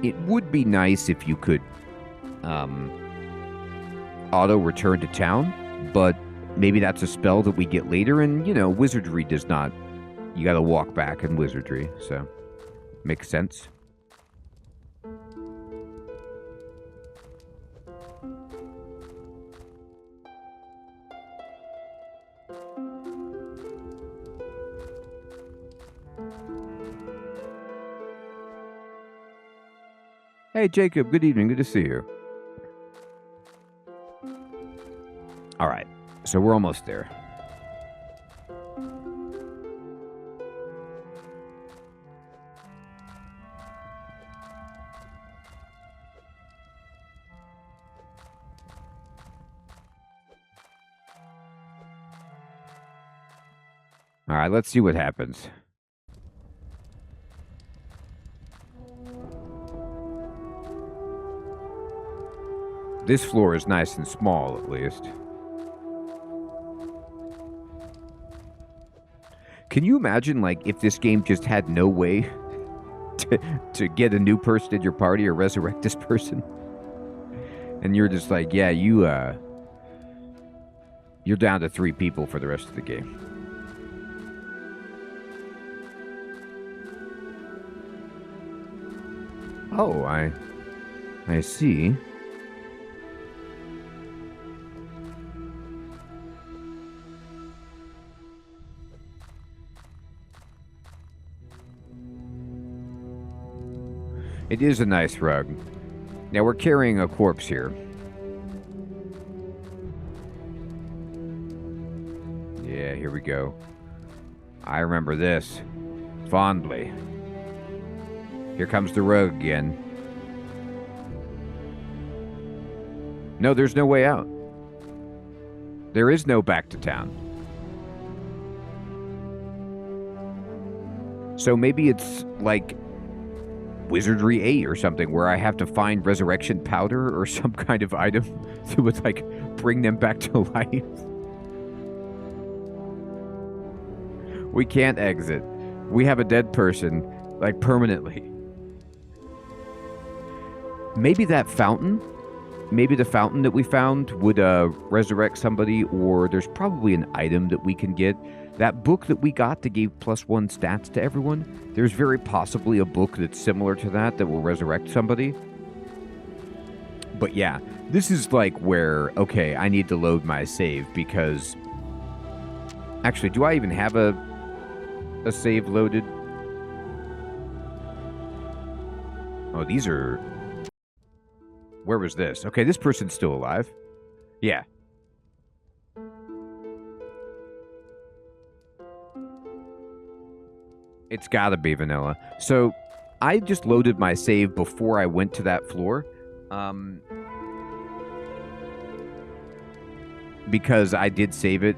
It would be nice if you could auto return to town, but maybe that's a spell that we get later, and, you know, wizardry does not. You gotta walk back in wizardry, so makes sense. Hey, Jacob, good evening. Good to see you. All right, so we're almost there. All right, let's see what happens. This floor is nice and small, at least. Can you imagine, like, if this game just had no way to get a new person in your party or resurrect this person? And you're just like, yeah, you're down to 3 people for the rest of the game. Oh, I see. It is a nice rug. Now we're carrying a corpse here. Yeah, here we go. I remember this fondly. Here comes the rug again. No, there's no way out. There is no back to town. So maybe it's like Wizardry 8 or something where I have to find resurrection powder or some kind of item that would, like, bring them back to life. We can't exit. We have a dead person, like, permanently. Maybe that fountain, maybe the fountain that we found would resurrect somebody, or there's probably an item that we can get. That book that we got that gave +1 stats to everyone, there's very possibly a book that's similar to that that will resurrect somebody. But yeah, this is like where, okay, I need to load my save because... Actually, do I even have a save loaded? Oh, these are... Where was this? Okay, this person's still alive. Yeah. It's gotta be vanilla. So, I just loaded my save before I went to that floor. Because I did save it.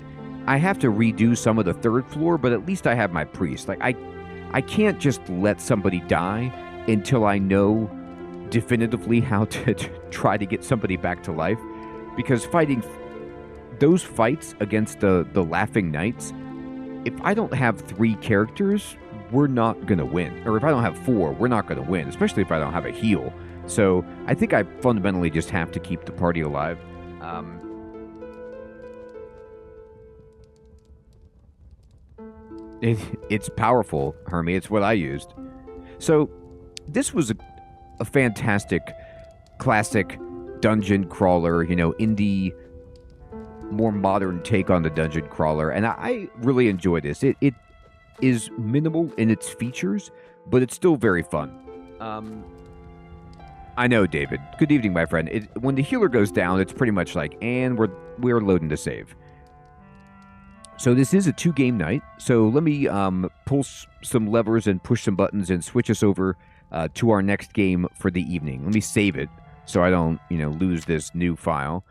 I have to redo some of the third floor, but at least I have my priest. Like, I can't just let somebody die until I know definitively how to try to get somebody back to life. Because fighting those fights against the Laughing Knights, if I don't have 3 characters, we're not going to win. Or if I don't have 4, we're not going to win, especially if I don't have a heal. So I think I fundamentally just have to keep the party alive. It's powerful, Hermie. It's what I used. So this was a fantastic, classic dungeon crawler, you know, indie, more modern take on the dungeon crawler. And I really enjoy this. It is minimal in its features, but it's still very fun. I know, David. Good evening, my friend. When the healer goes down, it's pretty much like, and we're loading to save. So this is a 2-game night. So let me pull some levers and push some buttons and switch us over to our next game for the evening. Let me save it so I don't, lose this new file.